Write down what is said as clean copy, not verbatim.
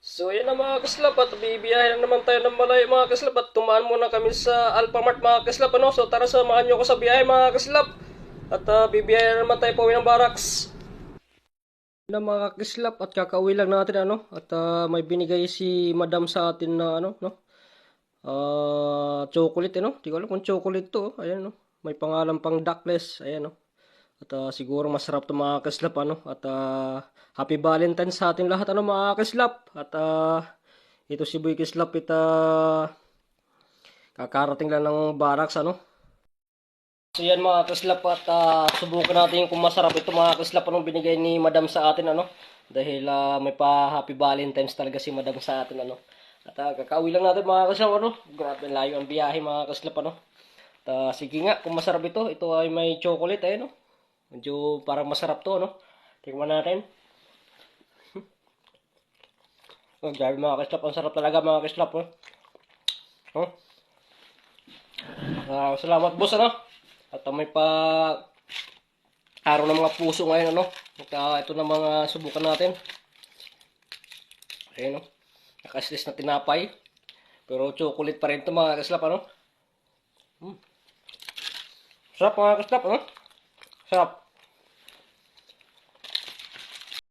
So yan na mga kaslap at bibiyahin na naman tayo ng malayo mga kaslap at tumaan muna kami sa Alphamart mga kaslap ano. So tara samahan nyo ko sa biyahe mga kaslap at bibiyahin na naman tayo pauwi ng barracks. Na mga kaslap at kakauwi lang natin ano at may binigay si madam sa atin na ano no. Chocolate ano. Di ko alam kung chocolate to. Ayan no. May pangalan pang Duckless. Ayan no. At siguro masarap to mga kaslap ano. At Happy Valentine's sa atin lahat ano mga kaslap. At ito si Boy Kislap it kakarating lang ng barracks ano. So yan mga kaslap at subukan natin kung masarap ito mga kaslap anong binigay ni Madam sa atin ano. Dahil may pa Happy Valentine's talaga si Madam sa atin ano. At kakauwi lang natin mga kaslap ano. Grabe layo ang biyahe mga kaslap ano. At sige nga kung masarap ito ay may chocolate no. Medyo parang masarap to no. Tingnan natin. Oh, grabe mga kaslap, ang sarap talaga mga kaslap no. Oh. Salamat boss ano. At may pa araw ng mga puso ngayon ano. At ito na mga subukan natin. Ayun no. Nakaslis na tinapay. Pero chocolate pa rin ito mga kaslap ano. Sarap mga kaslap ano. Sarap.